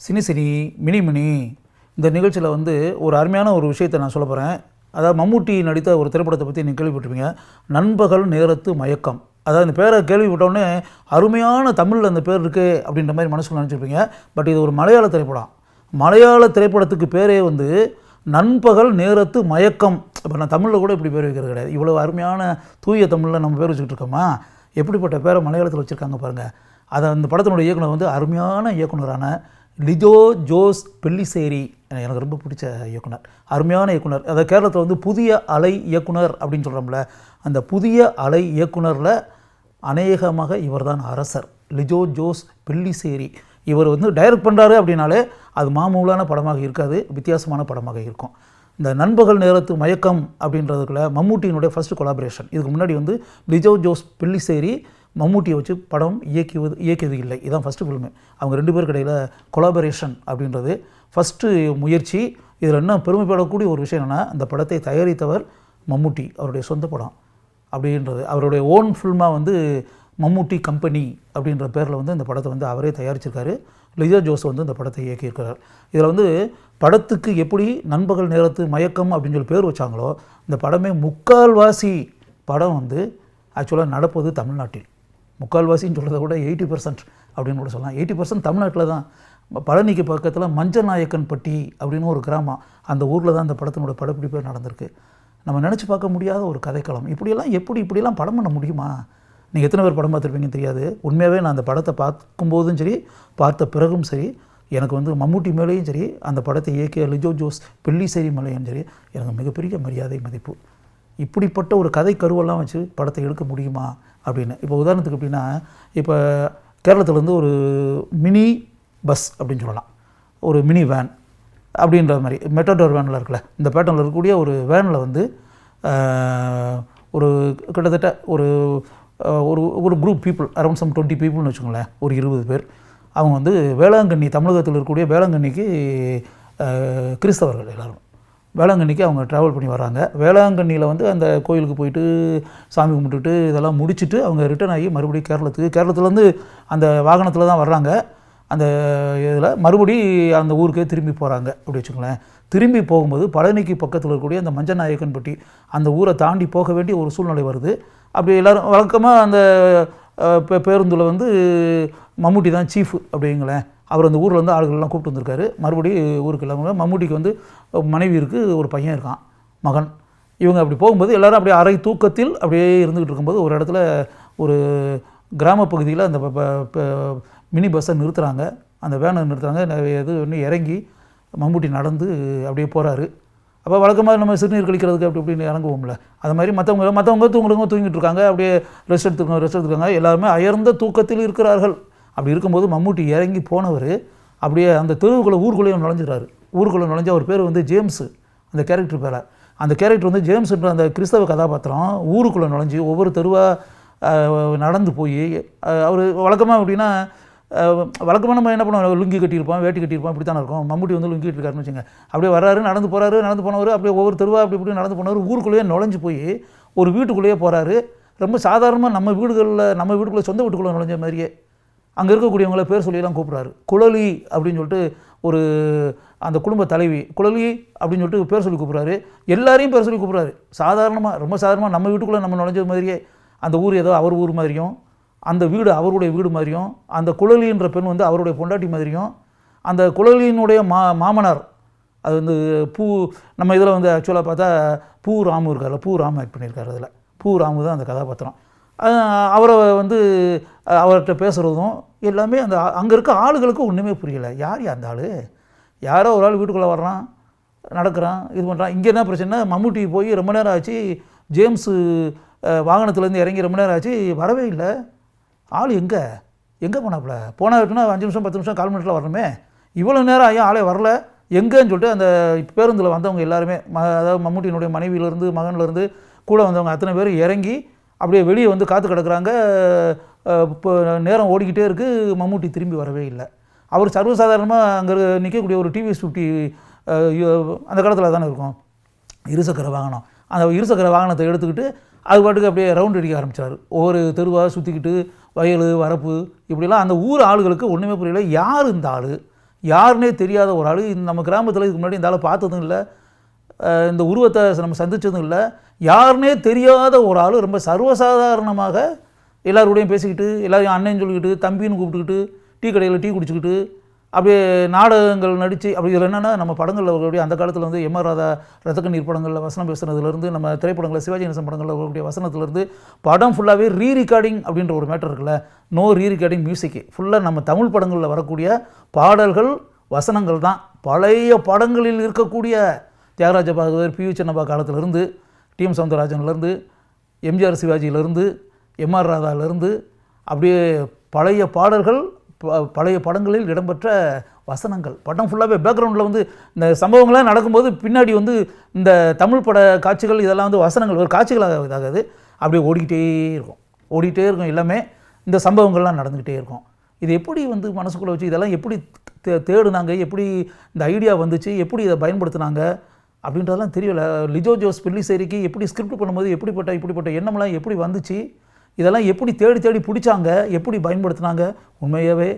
Cine mini இந்த நிகழ்ச்சியில் வந்து ஒரு அருமையான ஒரு விஷயத்தை நான் சொல்ல போகிறேன். அதாவது மம்முட்டி நடித்த ஒரு திரைப்படத்தை பற்றி நீங்கள் கேள்விப்பட்டிருப்பீங்க. நண்பகல் நேரத்து மயக்கம். அதாவது இந்த பேரை கேள்விப்பட்டோன்னே அருமையான தமிழில் அந்த பேர் இருக்குது அப்படின்ற மாதிரி மனசுக்குள்ள நினச்சிருப்பீங்க. பட் இது ஒரு மலையாள திரைப்படம். மலையாள திரைப்படத்துக்கு பேரே வந்து நண்பகல் நேரத்து மயக்கம். இப்போ நான் தமிழில் கூட இப்படி பேர் வைக்கிறது கிடையாது. இவ்வளோ அருமையான தூய தமிழில் நம்ம பேர் வச்சுக்கிட்டு இருக்கோமா? எப்படிப்பட்ட பேரை மலையாளத்தில் வச்சுருக்காங்க பாருங்கள். அதை அந்த படத்தினுடைய இயக்குனர் வந்து அருமையான இயக்குனரான லிஜோ ஜோஸ் பெல்லிசேரி. எனக்கு ரொம்ப பிடிச்ச இயக்குனர், அருமையான இயக்குனர். அதை கேரளத்தில் வந்து புதிய அலை இயக்குனர் அப்படின்னு சொல்கிறோம்ல, அந்த புதிய அலை இயக்குனரில் அநேகமாக இவர் தான் அரசர். லிஜோ ஜோஸ் பெல்லிசேரி. இவர் வந்து டைரக்ட் பண்ணுறாரு அப்படின்னாலே அது மாமூலான படமாக இருக்காது, வித்தியாசமான படமாக இருக்கும். இந்த நண்பகல் நேரத்து மயக்கம் அப்படின்றதுக்குள்ள மம்முட்டியினுடைய ஃபஸ்ட்டு கொலாபரேஷன். இதுக்கு முன்னாடி வந்து லிஜோ ஜோஸ் பெல்லிசேரி மம்முட்டியை வச்சு படம் இயக்கியது இல்லை. இதுதான் ஃபஸ்ட்டு ஃபில்மு. அவங்க 2 பேருக்கு இடையில் கொலாபரேஷன் அப்படின்றது ஃபஸ்ட்டு முயற்சி. இதில் என்ன பெருமைப்படக்கூடிய ஒரு விஷயம் என்னென்னா, அந்த படத்தை தயாரித்தவர் மம்முட்டி, அவருடைய சொந்த படம் அப்படின்றது. அவருடைய ஓன் ஃபில்மாக வந்து மம்முட்டி கம்பெனி அப்படின்ற பேரில் வந்து இந்த படத்தை வந்து அவரே தயாரிச்சிருக்காரு. லிஜோ ஜோஸ் வந்து இந்த படத்தை இயக்கியிருக்கிறார். இதில் வந்து படத்துக்கு எப்படி நண்பகல் நேரத்து மயக்கம் அப்படின்னு சொல்லி பேர் வச்சாங்களோ, இந்த படமே முக்கால்வாசி படம் வந்து ஆக்சுவலாக நடப்பது தமிழ்நாட்டில். முக்கால்வாசின்னு சொல்கிறத கூட 80% அப்படின்னு கூட சொல்லலாம். 80% தமிழ்நாட்டில் தான். பழனிக்கு பக்கத்தில் மஞ்சநாயக்கன்பட்டி அப்படின்னு ஒரு கிராமம், அந்த ஊரில் தான் இந்த படத்தினோட படப்பிடிப்பே நடந்திருக்கு. நம்ம நினச்சி பார்க்க முடியாத ஒரு கதைக்களம். இப்படியெல்லாம் படம் பண்ண முடியுமா? நீங்கள் எத்தனை பேர் படம் பார்த்துருப்பீங்கன்னு தெரியாது. உண்மையாகவே நான் அந்த படத்தை பார்க்கும்போதும் சரி, பார்த்த பிறகும் சரி, எனக்கு வந்து மம்முட்டி மேலேயும் சரி, அந்த படத்தை இயக்கிய லிஜோ ஜோஸ் பெல்லிசேரி மேலேயும் சரி, எனக்கு மிகப்பெரிய மரியாதை, மதிப்பு. இப்படிப்பட்ட ஒரு கதை கருவெல்லாம் வச்சு படத்தை எடுக்க முடியுமா அப்படின்னு. இப்போ உதாரணத்துக்கு எப்படின்னா, இப்போ கேரளத்துலேருந்து ஒரு மினி பஸ் அப்படின்னு சொல்லலாம், ஒரு மினி வேன் அப்படின்ற மாதிரி மெட்டாடோர் வேனில் இருக்குல்ல, இந்த பேட்டர்னில் இருக்கக்கூடிய ஒரு வேனில் வந்து ஒரு கிட்டத்தட்ட ஒரு ஒரு குரூப் பீப்புள், அரௌண்ட் சம் 20 பீப்புள்னு வச்சுக்கோங்களேன், ஒரு 20 பேர். அவங்க வந்து வேளாங்கண்ணி, தமிழகத்தில் இருக்கக்கூடிய வேளாங்கண்ணிக்கு கிறிஸ்தவர்கள் எல்லோரும் வேளாங்கண்ணிக்கு அவங்க ட்ராவல் பண்ணி வராங்க. வேளாங்கண்ணியில் வந்து அந்த கோயிலுக்கு போயிட்டு சாமி கும்பிட்டுட்டு இதெல்லாம் முடிச்சுட்டு அவங்க ரிட்டர்ன் ஆகி மறுபடியும் கேரளத்துலேருந்து அந்த வாகனத்தில் தான் வர்றாங்க. அந்த இதில் மறுபடி அந்த ஊருக்கே திரும்பி போகிறாங்க அப்படி வச்சுக்கோங்களேன். திரும்பி போகும்போது பழனிக்கு பக்கத்தில் இருக்கக்கூடிய அந்த மஞ்சநாயக்கன்பட்டி அந்த ஊரை தாண்டி போக வேண்டிய ஒரு சூழ்நிலை வருது. அப்படி எல்லோரும் வழக்கமாக அந்த பேருந்தில் வந்து மம்முட்டி தான் சீஃப் அப்படிங்களேன். அவர் அந்த ஊரில் வந்து ஆளுகள்லாம் கூப்பிட்டு வந்திருக்காரு. மறுபடி ஊருக்கு இல்லாமல் மம்முட்டிக்கு வந்து மனைவி இருக்குது, ஒரு பையன் இருக்கான், மகன். இவங்க அப்படி போகும்போது எல்லோரும் அப்படியே அரை தூக்கத்தில் அப்படியே இருந்துக்கிட்டு இருக்கும்போது ஒரு இடத்துல ஒரு கிராமப்பகுதியில் அந்த மினி பஸ்ஸை நிறுத்துகிறாங்க, அந்த வேனை நிறுத்துகிறாங்க. இது ஒன்று இறங்கி மம்முட்டி நடந்து அப்படியே போகிறாரு. அப்போ வழக்கமாக நம்ம சிறுநீர் கழிக்கிறதுக்கு அப்படி இப்படின்னு இறங்குவோம்ல, அது மாதிரி மற்றவங்க தூங்கிட்டு இருக்காங்க, அப்படியே ரெஸ்ட் எடுத்துருக்காங்க. எல்லாருமே அயர்ந்த தூக்கத்தில் இருக்கிறார்கள். அப்படி இருக்கும்போது மம்முட்டி இறங்கி போனவர் அப்படியே அந்த தெருவுக்குள்ளே ஊருக்குள்ளேயும் நுழைஞ்சிடறாரு. ஊருக்குள்ளே நுழைஞ்ச அவர் பேர் வந்து ஜேம்ஸு, அந்த கேரக்டர் பேரை. அந்த கேரக்டர் வந்து ஜேம்ஸுன்ற அந்த கிறிஸ்தவ கதாபாத்திரம் ஊருக்குள்ளே நுழைஞ்சி ஒவ்வொரு தெருவாக நடந்து போய் அவர் வழக்கமாக அப்படின்னா வழக்கமாக நம்ம என்ன பண்ணுவோம், லுங்கி கட்டியிருப்போம், வேட்டி கட்டியிருப்போம், இப்படி தானே இருக்கும். மம்முட்டி வந்து லுங்கி கட்டிருக்காருன்னு வச்சுங்க. அப்படியே வர்றாரு, நடந்து போனவர் அப்படியே ஒவ்வொரு தெருவாக அப்படி இப்படி நடந்து போனவர் ஊருக்குள்ளேயே நுழைஞ்சு போய் ஒரு வீட்டுக்குள்ளேயே போகிறாரு. ரொம்ப சாதாரணமாக நம்ம வீட்டுக்குள்ளே சொந்த வீட்டுக்குள்ளே நுழைஞ்ச மாதிரியே அங்கே இருக்கக்கூடியவங்கள பேர் சொல்லியெல்லாம் கூப்பிட்றாரு. குழலி அப்படின்னு சொல்லிட்டு ஒரு அந்த குடும்ப தலைவி குழலி அப்படின்னு சொல்லிட்டு பேர் சொல்லி கூப்பிட்றாரு. எல்லாரையும் பேர் சொல்லி கூப்பிட்றாரு. ரொம்ப சாதாரணமாக நம்ம வீட்டுக்குள்ளே நம்ம நுழைஞ்ச மாதிரியே அந்த ஊர் ஏதோ அவர் ஊர் மாதிரியும், அந்த வீடு அவருடைய வீடு மாதிரியும், அந்த குழலின்ற பெண் வந்து அவருடைய பொண்டாட்டி மாதிரியும், அந்த குழலியினுடைய மாமனார் அது வந்து நம்ம இதில் வந்து ஆக்சுவலாக பார்த்தா பூ ராமு இருக்கார்ல, பூ ராமு ஆக்ட் பண்ணியிருக்காரு. அதில் பூ ராமு தான் அந்த கதாபாத்திரம். அவரை வந்து அவர்கிட்ட பேசுகிறதும் எல்லாமே அந்த அங்கே இருக்க ஆளுகளுக்கு ஒன்றுமே புரியலை. யார் அந்த ஆள்? யாரோ ஒரு ஆள் வீட்டுக்குள்ளே வர்றான், நடக்கிறான், இது பண்ணுறான். இங்கே என்ன பிரச்சனை, மம்முட்டி போய் ரொம்ப நேரம் ஆச்சு, ஜேம்ஸு வாகனத்துலேருந்து இறங்கி ரொம்ப நேரம் ஆச்சு, வரவே இல்லை. ஆள் எங்கே போனாப்புல இருக்குன்னா 5 நிமிஷம் 10 நிமிஷம் 1/4 மணி நேரத்தில் வரணுமே, இவ்வளோ நேரம் ஆகியும் ஆளே வரல எங்கேன்னு சொல்லிட்டு அந்த பேருந்தில் வந்தவங்க எல்லாருமே, அதாவது மம்முட்டியினுடைய மனைவியிலேருந்து மகன்லேருந்து கூட வந்தவங்க அத்தனை பேர் இறங்கி அப்படியே வெளியே வந்து காத்து கிடக்குறாங்க. இப்போ நேரம் ஓடிக்கிட்டே இருக்குது, மம்முட்டி திரும்பி வரவே இல்லை. அவர் சர்வசாதாரணமாக அங்கே நிற்கக்கூடிய ஒரு டிவிஎஸ் 50 அந்த காலத்தில் தானே இருக்கும், இருசக்கர வாகனம். அந்த இருசக்கர வாகனத்தை எடுத்துக்கிட்டு அது பாட்டுக்கு அப்படியே ரவுண்ட் அடிக்க ஆரம்பித்தார். ஒவ்வொரு தெருவாக சுற்றிக்கிட்டு வயல் வரப்பு இப்படிலாம் அந்த ஊர் ஆளுகளுக்கு ஒன்றுமே புரியல. யார் இந்த ஆள், யாருன்னே தெரியாத ஒரு ஆள். நம்ம கிராமத்தில் இதுக்கு முன்னாடி இந்த ஆளை பார்த்ததும் இல்லை, இந்த உருவத்தை நம்ம சந்தித்ததும் இல்லை. யாருன்னே தெரியாத ஒரு ஆள் ரொம்ப சர்வசாதாரணமாக எல்லாரோடையும் பேசிக்கிட்டு, எல்லாரையும் அண்ணன் சொல்லிக்கிட்டு, தம்பின்னு கூப்பிட்டுக்கிட்டு, டீ கடையில் டீ குடிச்சிக்கிட்டு, அப்படியே நாடகங்கள் நடித்து அப்படி இதில் என்னென்னா நம்ம படங்களில் வரக்கூடிய அந்த காலத்தில் வந்து எம்.ஆர். ராதா ரத்தக்கண்ணீர் படங்களில் வசனம் பேசுனதுலேருந்து, நம்ம திரைப்படங்களில் சிவாஜி கணேசன் படங்களில் வரக்கூடிய வசனத்துலேருந்து படம் ஃபுல்லாகவே ரீரிகார்டிங் அப்படின்ற ஒரு மேட்டர் இருக்குல்ல, நோ ரீரிகார்டிங் மியூசிக்கு. ஃபுல்லாக நம்ம தமிழ் படங்களில் வரக்கூடிய பாடல்கள் வசனங்கள் தான். பழைய படங்களில் இருக்கக்கூடிய தியாகராஜ பாகவதர், பி.வி. சின்னப்பா காலத்திலேருந்து, டி.எம். சௌந்தரராஜன்லேருந்து, எம்ஜிஆர் சிவாஜியிலேருந்து, எம்.ஆர். ராதாவிலேருந்து அப்படியே பழைய பாடல்கள், பழைய படங்களில் இடம்பெற்ற வசனங்கள். படம் ஃபுல்லாகவே பேக்ரவுண்டில் வந்து இந்த சம்பவங்கள்லாம் நடக்கும்போது பின்னாடி வந்து இந்த தமிழ் பட காட்சிகள் இதெல்லாம் வந்து வசனங்கள் ஒரு காட்சிகளாக இதாகாது, அப்படியே ஓடிக்கிட்டே இருக்கும். எல்லாமே இந்த சம்பவங்கள்லாம் நடந்துக்கிட்டே இருக்கும். இது எப்படி வந்து மனசுக்குள்ளே வச்சு இதெல்லாம் எப்படி தேடுனாங்க, எப்படி இந்த ஐடியா வந்துச்சு, எப்படி இதை பயன்படுத்தினாங்க அப்படின்றதெல்லாம் தெரியல. லிஜோ ஜோஸ் பெல்லிசேரிக்கு எப்படி ஸ்கிரிப்ட் பண்ணும்போது இப்படிப்பட்ட எண்ணமெல்லாம் எப்படி வந்துச்சு, இதெல்லாம் எப்படி தேடி பிடிச்சாங்க, எப்படி பயன்படுத்தினாங்க. உண்மையாகவே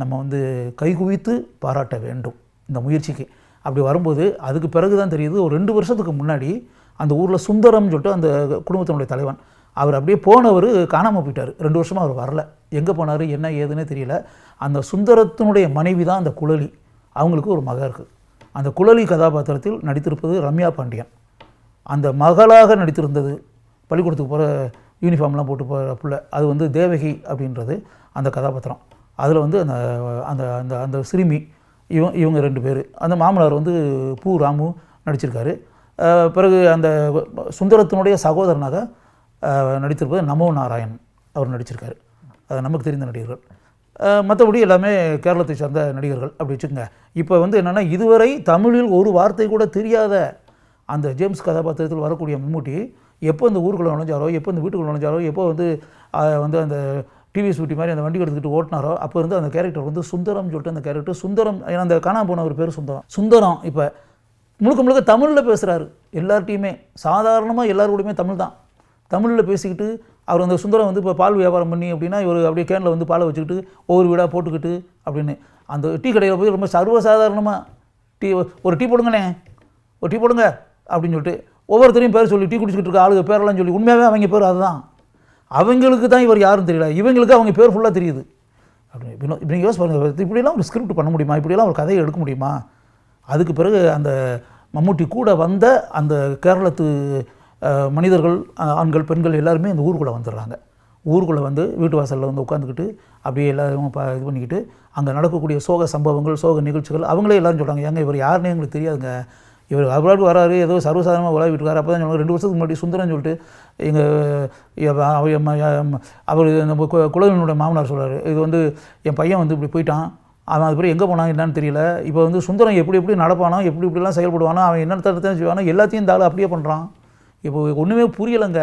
நம்ம வந்து கைகுவித்து பாராட்ட வேண்டும் இந்த முயற்சிக்கு. அப்படி வரும்போது அதுக்கு பிறகு தான் தெரியுது, ஒரு 2 வருஷத்துக்கு முன்னாடி அந்த ஊரில் சுந்தரம்னு சொல்லிட்டு அந்த குடும்பத்தினுடைய தலைவன், அவர் அப்படியே போனவர் காணாமல் போயிட்டார். 2 வருஷமாக அவர் வரல. எங்கே போனார், என்ன ஏதுன்னே தெரியல. அந்த சுந்தரத்தினுடைய மனைவி தான் அந்த குழலி. அவங்களுக்கு ஒரு மக இருக்குது. அந்த குழலி கதாபாத்திரத்தில் நடித்திருப்பது ரம்யா பாண்டியன். அந்த மகளாக நடித்திருந்தது, பள்ளிக்கூடத்துக்கு போகிற யூனிஃபார்ம்லாம் போட்டு போகிற பிள்ளை, அது வந்து தேவகி அப்படின்றது அந்த கதாபாத்திரம். அதில் வந்து அந்த அந்த அந்த அந்த சிறுமி இவங்க 2 பேர். அந்த மாமனார் வந்து பூ ராமு நடிச்சிருக்காரு. பிறகு அந்த சுந்தரத்தினுடைய சகோதரனாக நடித்திருப்பது நமோ நாராயண் அவர் நடிச்சிருக்காரு. அது நமக்கு தெரிந்த நடிகர்கள். மற்றபடி எல்லாமே கேரளத்தை சார்ந்த நடிகர்கள் அப்படி வச்சுக்கோங்க. இப்போ வந்து என்னென்னா, இதுவரை தமிழில் ஒரு வார்த்தை கூட தெரியாத அந்த ஜேம்ஸ் கதாபாத்திரத்தில் வரக்கூடிய மம்முட்டி எப்போ இந்த ஊருக்குள்ளே நுழைஞ்சாரோ, எப்போ இந்த வீட்டுக்குள்ளே நுழைஞ்சாரோ, எப்போ வந்து அந்த டிவிஎஸ் ஊட்டி மாதிரி அந்த வண்டி எடுத்துக்கிட்டு ஓட்டினாரோ, அப்போ இருந்து அந்த கேரக்டர் வந்து சுந்தரம்னு சொல்லிட்டு அந்த கேரக்டர் சுந்தரம். ஏன்னா அந்த காணாமல் போன ஒரு பேர் சுந்தரம் இப்போ முழுக்க தமிழில் பேசுகிறாரு. எல்லார்ட்டையுமே சாதாரணமாக எல்லாருக்கூடையுமே தமிழ் தான், தமிழில் பேசிக்கிட்டு அவர் அந்த சுந்தரம் வந்து இப்போ பால் வியாபாரம் பண்ணி அப்படின்னா இவர் அப்படியே கேனில் வந்து பாலை வச்சுக்கிட்டு ஒவ்வொரு வீடாக போட்டுக்கிட்டு அப்படின்னு அந்த டீ கடையில் போய் ரொம்ப சர்வசாதாரணமாக ஒரு டீ போடுங்கண்ணே, ஒரு டீ போடுங்க அப்படின்னு சொல்லிட்டு ஒவ்வொருத்தரையும் பேர் சொல்லி டீ குடிச்சிக்கிட்டு இருக்க ஆளுங்க பேரெல்லாம் சொல்லி, உண்மையாகவே அவங்க பேர் அதுதான். அவங்களுக்கு தான் இவர் யாரும் தெரியல, இவங்களுக்கு அவங்க பேர் ஃபுல்லாக தெரியுது. அப்படி இப்போ நீங்கள் யோசிச்சு பாருங்கள், இப்படிலாம் ஒரு ஸ்கிரிப்ட் பண்ண முடியுமா, இப்படியெல்லாம் ஒரு கதையை எடுக்க முடியுமா? அதுக்கு பிறகு அந்த மம்முட்டி கூட வந்த அந்த கேரளத்து மனிதர்கள், ஆண்கள் பெண்கள் எல்லாருமே இந்த ஊருக்குள்ளே வந்துடுறாங்க. ஊருக்குள்ளே வந்து வீட்டு வாசலில் வந்து உட்காந்துக்கிட்டு அப்படியே எல்லோரும் இது பண்ணிக்கிட்டு அங்கே நடக்கக்கூடிய சோக சம்பவங்கள், சோக நிகழ்ச்சிகள் அவங்களே எல்லோரும் சொல்கிறாங்க, ஏங்க இவர் யாருன்னே எங்களுக்கு தெரியாதுங்க, இவர் அவராடு வராரு, ஏதோ சர்வசாதாரணமாக உலகிட்டு இருக்காரு. அப்போ தான் சொல்லுவாங்க, 2 வருஷத்துக்கு முன்னாடி சுந்தரம்னு சொல்லிட்டு அவர் நம்ம குலவினுடைய மாமனார் சொல்கிறார், இது வந்து என் பையன் வந்து இப்படி போயிட்டான், அவன் அதுக்கப்புறம் எங்கே போனான் என்னன்னு தெரியல, இப்போ வந்து சுந்தரம் எப்படி நடப்பானோ, இப்படிலாம் செயல்படுவானோ, அவன் என்ன தடுத்தான் செய்வானோ எல்லாத்தையும் இந்த ஆள் அப்படியே பண்ணுறான். இப்போ ஒன்றுமே புரியலைங்க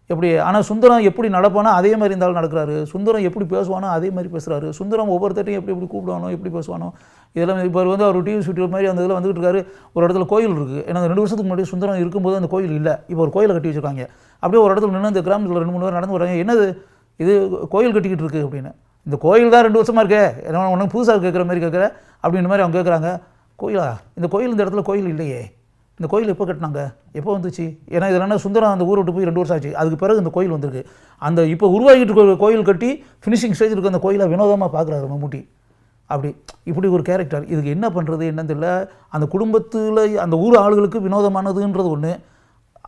எப்படி. ஆனால் சுந்தரம் எப்படி நடப்பானோ அதே மாதிரி இருந்தாலும் நடக்கிறாரு, சுந்தரம் எப்படி பேசுவானோ அதே மாதிரி பேசுகிறாரு, சுந்தரம் ஒவ்வொருத்தையும் எப்படி கூப்பிடுவானோ எப்படி பேசுவானோ இதெல்லாம். இப்போ வந்து அவர் டிவி ஷூட்டிங் மாதிரி அந்த இதில் வந்துகிட்டு இருக்காரு. ஒரு இடத்துல கோயில் இருக்குது, ஏன்னா 2 வருஷத்துக்கு முன்னாடி சுந்தரம் இருக்கும்போது அந்த கோயில் இல்லை, இப்போ ஒரு கோயிலை கட்டி வச்சுருக்காங்க. அப்படியே ஒரு இடத்துல நின்று இந்த கிராமத்தில் 2-3 பேர் நடந்து வராங்க, என்னது இது கோயில் கட்டிக்கிட்டு இருக்குது அப்படின்னு. இந்த கோயில் தான் 2 வருஷமாக இருக்கே, என்ன உனக்கு புதுசாக கேட்குற மாதிரி கேட்குற அப்படின்ற மாதிரி அவங்க கேட்குறாங்க. கோயிலா, இந்த கோயில் இந்த இடத்துல கோயில் இல்லையே, இந்த கோயில் எப்போ கட்டினாங்க, எப்போ வந்துச்சு? ஏன்னா இதில் என்ன சுந்தரம் அந்த ஊரை விட்டு போய் 2 வருஷம் ஆச்சு, அதுக்கு பிறகு இந்த கோயில் வந்திருக்கு. அந்த இப்போ உருவாகிட்டு இருக்க கோயில் கட்டி ஃபினிஷிங் ஸ்டேஜ் இருக்க அந்த கோயிலை வினோதமாக பார்க்குறாரு மம்முட்டி. இப்படி ஒரு கேரக்டர். இதுக்கு என்ன பண்ணுறது என்னன்னு தெரியல. அந்த குடும்பத்தில் அந்த ஊர் ஆளுகளுக்கு வினோதமானதுன்றது ஒன்று,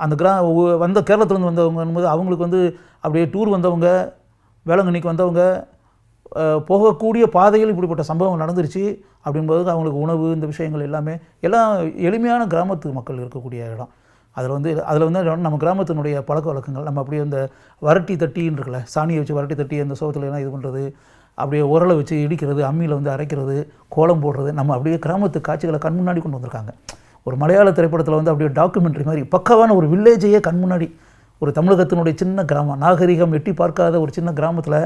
அந்த வந்த கேரளத்துலேருந்து வந்தவங்க அவங்களுக்கு வந்து அப்படியே டூர் வந்தவங்க, வேளாங்கண்ணிக்கு வந்தவங்க, போகக்கூடிய பாதையில் இப்படிப்பட்ட சம்பவம் நடந்துருச்சு அப்படின்போது அவங்களுக்கு உணவு இந்த விஷயங்கள் எல்லாமே எல்லாம் எளிமையான கிராமத்து மக்கள் இருக்கக்கூடிய இடம். அதில் வந்து நம்ம கிராமத்தினுடைய பழக்க வழக்கங்கள், நம்ம அப்படியே இந்த வரட்டி தட்டின்னு இருக்குல்ல, சாணியை வச்சு வரட்டி தட்டி அந்த சோகத்தில் எல்லாம் இது பண்ணுறது, அப்படியே உரலை வச்சு இடிக்கிறது, அம்மியில் வந்து அரைக்கிறது, கோலம் போடுறது, நம்ம அப்படியே கிராமத்து காட்சிகளை கண் முன்னாடி கொண்டு வந்திருக்காங்க. ஒரு மலையாள திரைப்படத்தில் வந்து அப்படியே டாக்குமெண்ட்ரி மாதிரி பக்கவான ஒரு வில்லேஜையே கண் முன்னாடி, ஒரு தமிழகத்தினுடைய சின்ன கிராமம், நாகரிகம் எட்டி பார்க்காத ஒரு சின்ன கிராமத்தில்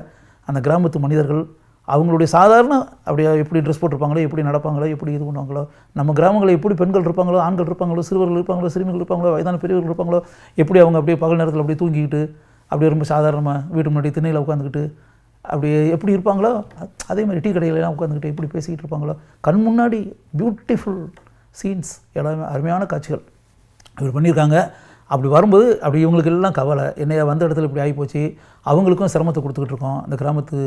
அந்த கிராமத்து மனிதர்கள் அவங்களுடைய சாதாரண அப்படியே எப்படி ட்ரெஸ் போட்டிருப்பாங்களோ, எப்படி நடப்பாங்களோ, எப்படி இது பண்ணுவாங்களோ, நம்ம கிராமங்களில் எப்படி பெண்கள் இருப்பாங்களோ, ஆண்கள் இருப்பாங்களோ, சிறுவர்கள் இருப்பாங்களோ, சிறுமிகள் இருப்பாங்களோ, வயதான பெரியவர்கள் இருப்பாங்களோ, எப்படி அவங்க அப்படியே பகல் நேரத்தில் அப்படியே தூங்கிக்கிட்டு அப்படியே ரொம்ப சாதாரணமாக வீட்டு முன்னாடி திண்ணையில் உட்காந்துக்கிட்டு அப்படி எப்படி இருப்பாங்களோ அதே மாதிரி டீ கடையிலலாம் உட்காந்துக்கிட்டு எப்படி பேசிக்கிட்டு இருப்பாங்களோ, கண் முன்னாடி பியூட்டிஃபுல் சீன்ஸ், எல்லாமே அருமையான காட்சிகள் இப்படி பண்ணியிருக்காங்க. அப்படி வரும்போது அப்படி இவங்களுக்கு எல்லாம் கவலை, என்னையா வந்த இடத்துல இப்படி ஆகிப்போச்சு, அவங்களுக்கும் சிரமத்தை கொடுத்துக்கிட்டு இருக்கோம், அந்த கிராமத்து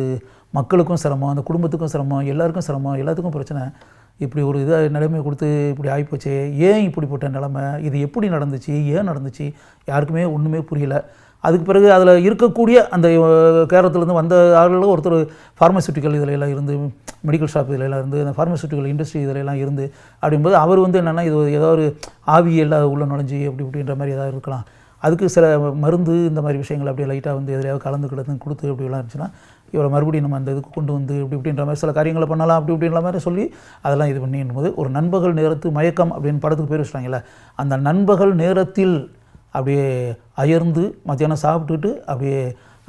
மக்களுக்கும் சிரமம், அந்த குடும்பத்துக்கும் சிரமம், எல்லாருக்கும் சிரமம், எல்லாத்துக்கும் பிரச்சனை, இப்படி ஒரு இதை நிலைமையை கொடுத்து இப்படி ஆகிப்போச்சு, ஏன் இப்படிப்பட்ட நிலைமை, இது எப்படி நடந்துச்சு, ஏன் நடந்துச்சு, யாருக்குமே ஒன்றுமே புரியல. அதுக்கு பிறகு அதில் இருக்கக்கூடிய அந்த கேரளத்துலேருந்து வந்த ஆளுகளும் ஒருத்தர் ஃபார்மசூட்டிக்கல் இதில் எல்லாம் இருந்து, மெடிக்கல் ஷாப் இதில் எல்லாம் இருந்து, அந்த ஃபார்மசூட்டிக்கல் இண்டஸ்ட்ரி இதில் எல்லாம் இருந்து அப்படிங்கும்போது அவர் வந்து என்னென்னா இது ஏதோ ஒரு ஆவி எல்லாம் உள்ளே நுழைஞ்சி அப்படி இப்படின்ற மாதிரி ஏதாவது இருக்கலாம். அதுக்கு சில மருந்து இந்த மாதிரி விஷயங்கள் அப்படியே லைட்டாக வந்து எதிலையாவது கலந்து கொடுத்து அப்படிலாம் இருந்துச்சுன்னா இவரை மறுபடியும் நம்ம அந்த இதுக்கு கொண்டு வந்து இப்படி இப்படின்ற மாதிரி சில காரியங்களை பண்ணலாம் அப்படி இப்படின்ற மாதிரி சொல்லி அதெல்லாம் இது பண்ணிடும் போது ஒரு நண்பகல் நேரத்து மயக்கம் அப்படின்னு படத்துக்கு பேர் வச்சுட்டாங்கல்ல, அந்த நண்பகல் நேரத்தில் அப்படியே அயர்ந்து மத்தியானம் சாப்பிட்டுட்டு அப்படியே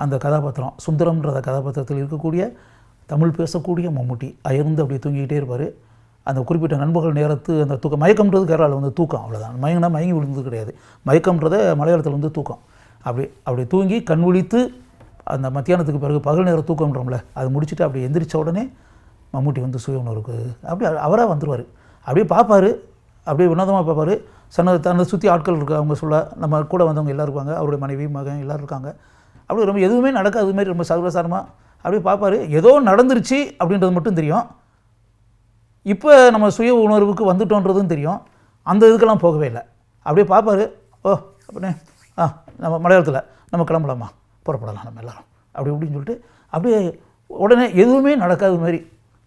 அந்த கதாபாத்திரம் சுந்தரம்ன்ற கதாபாத்திரத்தில் இருக்கக்கூடிய தமிழ் பேசக்கூடிய மம்முட்டி அயர்ந்து அப்படியே தூங்கிக்கிட்டே இருப்பார். அந்த குறிப்பிட்ட நண்பகல் நேரத்து அந்த தூக்கம், மயக்கம்ன்றது கேரளாவில் வந்து தூக்கம், அவ்வளோதான். மயங்கி விழுந்தது கிடையாது. மயக்கம்ன்றதை மலையாளத்தில் வந்து தூக்கம். அப்படி தூங்கி கண் விழித்து அந்த மத்தியானத்துக்கு பிறகு பகல் நேர தூக்கம்ன்றோம்ல, அது முடிச்சுட்டு அப்படி எந்திரிச்ச உடனே மம்முட்டி வந்து சுய உணர்வுக்கு அப்படி அவராக வந்துடுவார். அப்படியே பார்ப்பார், அப்படியே வினோதமாக பார்ப்பார். தன்னை சுற்றி ஆட்கள் இருக்குது, அவங்க சொல்ல நம்ம கூட வந்தவங்க எல்லோரும் இருப்பாங்க, அவருடைய மனைவி மகன் எல்லோரும் இருக்காங்க. அப்படி ரொம்ப எதுவுமே நடக்காது, அது மாதிரி ரொம்ப சர்வசாரமாக அப்படியே பார்ப்பார். ஏதோ நடந்துருச்சு அப்படின்றது மட்டும் தெரியும். இப்போ நம்ம சுய உணர்வுக்கு வந்துட்டோன்றதும் தெரியும். அந்த இதுக்கெல்லாம் போகவே இல்லை. அப்படியே பார்ப்பார். ஓ அப்படின்னே நம்ம மலையாளத்தில் நம்ம கிளம்பலாமா, புறப்படலாம் நம்ம எல்லோரும் அப்படி இப்படின்னு சொல்லிட்டு அப்படியே உடனே எதுவுமே நடக்காத மாதிரி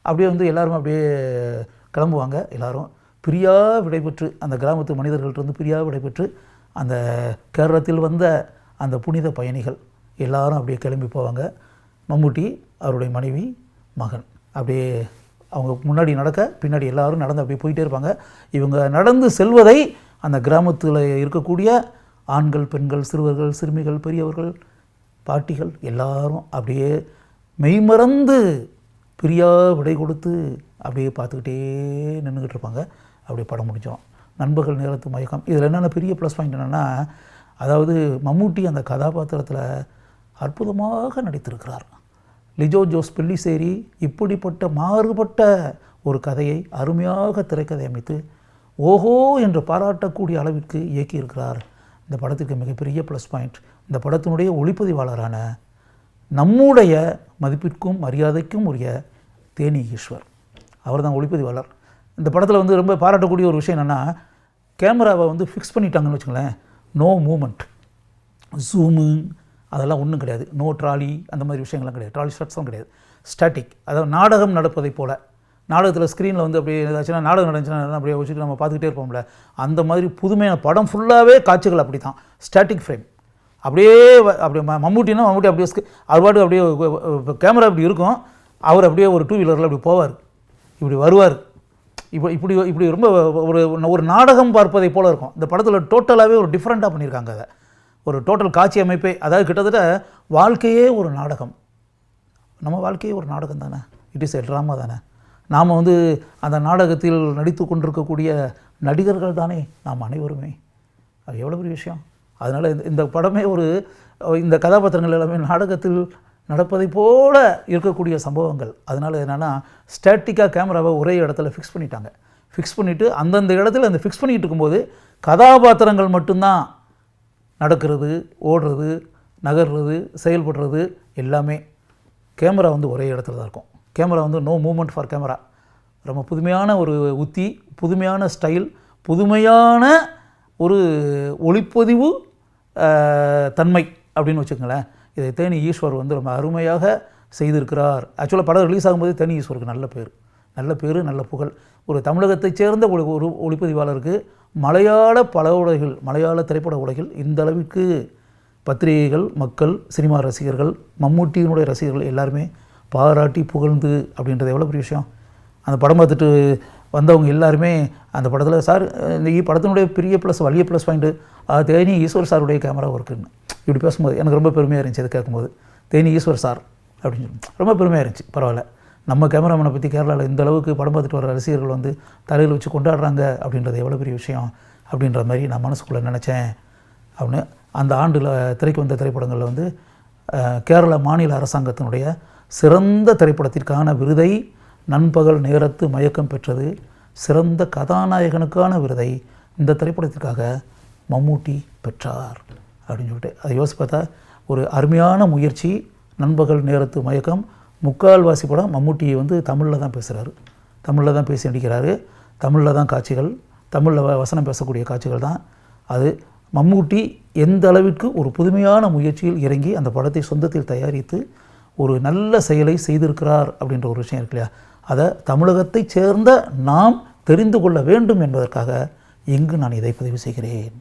அப்படியே வந்து எல்லோரும் அப்படியே கிளம்புவாங்க. எல்லோரும் பிரியா விடைபெற்று அந்த கிராமத்து மனிதர்கள்ட்ட பிரியா விடைபெற்று அந்த கேரளத்தில் வந்த அந்த புனித பயணிகள் எல்லாரும் அப்படியே கிளம்பி போவாங்க. மம்முட்டி, அவருடைய மனைவி, மகன் அப்படியே அவங்க முன்னாடி நடக்க பின்னாடி எல்லோரும் நடந்து அப்படியே போயிட்டே இருப்பாங்க. இவங்க நடந்து செல்வதை அந்த கிராமத்தில் இருக்கக்கூடிய ஆண்கள், பெண்கள், சிறுவர்கள், சிறுமிகள், பெரியவர்கள், பாட்டிகள் எல்லாரும் அப்படியே மெய்மறந்து பிரியா விடை கொடுத்து அப்படியே பார்த்துக்கிட்டே நின்றுக்கிட்டு இருப்பாங்க. அப்படியே படம் முடிஞ்சோம். நண்பகல் நேரத்து மயக்கம். இதில் என்னென்ன பெரிய ப்ளஸ் பாயிண்ட் என்னென்னா, அதாவது மம்முட்டி அந்த கதாபாத்திரத்தில் அற்புதமாக நடித்திருக்கிறார். லிஜோ ஜோஸ் பெல்லிசேரி இப்படிப்பட்ட மாறுபட்ட ஒரு கதையை அருமையாக திரைக்கதை அமைத்து ஓஹோ என்று பாராட்டக்கூடிய அளவிற்கு இயக்கியிருக்கிறார். இந்த படத்துக்கு மிகப்பெரிய ப்ளஸ் பாயிண்ட் இந்த படத்தினுடைய ஒளிப்பதிவாளரான நம்முடைய மதிப்பிற்கும் மரியாதைக்கும் உரிய தேனி ஈஸ்வர், அவர் தான் ஒளிப்பதிவாளர். இந்த படத்தில் வந்து ரொம்ப பாராட்டக்கூடிய ஒரு விஷயம் என்னென்னா, கேமராவை வந்து ஃபிக்ஸ் பண்ணிட்டாங்கன்னு வச்சுங்களேன். நோ மூமெண்ட், ஜூமு அதெல்லாம் ஒன்றும் கிடையாது. நோ ட்ராலி அந்த மாதிரி விஷயங்கள்லாம் கிடையாது. ட்ராலி ஷாட்ஸ்லாம் கிடையாது. ஸ்டாட்டிக், அதாவது நாடகம் நடப்பதை போல். நாடகத்தில் ஸ்க்ரீனில் வந்து அப்படியே ஏதாச்சுன்னா நாடகம் நடந்துச்சுன்னா அப்படியே வச்சுட்டு நம்ம பார்த்துக்கிட்டே இருப்போம்ல, அந்த மாதிரி புதுமையான படம் ஃபுல்லாகவே காட்சிகள் அப்படி தான். ஸ்டாட்டிக் ஃப்ரேம் அப்படியே மம்முட்டி அப்படியே அவர் பாட்டு அப்படியே கேமரா இப்படி இருக்கும், அவர் அப்படியே ஒரு 2 வீலரில் அப்படி போவார், இப்படி வருவார், இப்படி இப்படி ரொம்ப ஒரு நாடகம் பார்ப்பதை போல் இருக்கும். இந்த படத்தில் டோட்டலாகவே ஒரு டிஃப்ரெண்ட்டாக பண்ணியிருக்காங்க. அதை ஒரு டோட்டல் காட்சி அமைப்பே, அதாவது கிட்டத்தட்ட வாழ்க்கையே ஒரு நாடகம். நம்ம வாழ்க்கையே ஒரு நாடகம் தானே, இட் இஸ் எ ட்ராமா தானே. நாம் வந்து அந்த நாடகத்தில் நடித்து கொண்டிருக்கக்கூடிய நடிகர்கள் தானே நாம் அனைவருமே. அது எவ்வளோ பெரிய விஷயம். அதனால் இந்த படமே இந்த கதாபாத்திரங்கள் எல்லாமே நாடகத்தில் நடப்பதை போல இருக்கக்கூடிய சம்பவங்கள். அதனால் என்னென்னா, ஸ்டாட்டிக்காக கேமராவை ஒரே இடத்துல ஃபிக்ஸ் பண்ணிட்டாங்க. ஃபிக்ஸ் பண்ணிவிட்டு அந்தந்த இடத்துல அந்த ஃபிக்ஸ் பண்ணிகிட்டு இருக்கும்போது கதாபாத்திரங்கள் மட்டும்தான் நடக்கிறது, ஓடுறது, நகர்றது, செயல்படுறது எல்லாமே. கேமரா வந்து ஒரே இடத்துல தான் இருக்கும். கேமரா வந்து நோ மூமெண்ட் ஃபார் கேமரா. ரொம்ப புதுமையான ஒரு உத்தி, புதுமையான ஸ்டைல், புதுமையான ஒரு ஒளிப்பதிவு தன்மை அப்படின்னு வச்சுக்கோங்களேன். இதை தேனி ஈஸ்வர் வந்து ரொம்ப அருமையாக செய்திருக்கிறார். ஆக்சுவலாக படம் ரிலீஸ் ஆகும்போது தேனி ஈஸ்வருக்கு நல்ல பேர், நல்ல புகழ். ஒரு தமிழகத்தைச் சேர்ந்த ஒரு ஒளிப்பதிவாளருக்கு மலையாள மலையாள திரைப்பட உலகில் இந்த அளவிற்கு பத்திரிகைகள், மக்கள், சினிமா ரசிகர்கள், மம்முட்டியினுடைய ரசிகர்கள் எல்லாருமே பாராட்டி புகழ்ந்து அப்படின்றது எவ்வளோ பெரிய விஷயம். அந்த படம் பார்த்துட்டு வந்தவங்க எல்லாருமே அந்த படத்தில் சார் இந்த படத்தினுடைய பெரிய வலிய ப்ளஸ் பாயிண்ட்டு தேனி ஈஸ்வர் சாருடைய கேமரா ஒர்க்குன்னு இப்படி பேசும்போது எனக்கு ரொம்ப பெருமையாக இருந்துச்சு. அது கேட்கும்போது தேனி ஈஸ்வர் சார் அப்படின்னு ரொம்ப பெருமையாக இருந்துச்சு. பரவாயில்ல, நம்ம கேமராமேனை பற்றி கேரளாவில் இந்த அளவுக்கு படம் பார்த்துட்டு வர ரசிகர்கள் வந்து தலையில் வச்சு கொண்டாடுறாங்க அப்படின்றது எவ்வளோ பெரிய விஷயம் அப்படின்ற மாதிரி நான் மனசுக்குள்ளே நினச்சேன். அப்படின்னு அந்த ஆண்டில் திரைக்கு வந்த திரைப்படங்களில் வந்து கேரள மாநில அரசாங்கத்தினுடைய சிறந்த திரைப்படத்திற்கான விருதை நண்பகல் நேரத்து மயக்கம் பெற்றது. சிறந்த கதாநாயகனுக்கான விருதை இந்த திரைப்படத்திற்காக மம்முட்டி பெற்றார் அப்படின்னு சொல்லிட்டு அதை யோசிச்சு பார்த்தா ஒரு அருமையான முயற்சி. நண்பகல் நேரத்து மயக்கம் முக்கால்வாசி படம் மம்முட்டியை வந்து தமிழில் தான் பேசுகிறாரு, தமிழில் தான் பேசி நடிக்கிறாரு, தமிழில் தான் காட்சிகள், தமிழில் வசனம் பேசக்கூடிய காட்சிகள் தான். அது மம்முட்டி எந்த அளவிற்கு ஒரு புதுமையான முயற்சியில் இறங்கி அந்த படத்தை சொந்தத்தில் தயாரித்து ஒரு நல்ல செயலை செய்திருக்கிறார் அப்படின்ற ஒரு விஷயம் இருக்கு இல்லையா, அதை தமிழகத்தைச் சேர்ந்த நாம் தெரிந்து கொள்ள வேண்டும் என்பதற்காக இங்கு நான் இதை பதிவு செய்கிறேன்.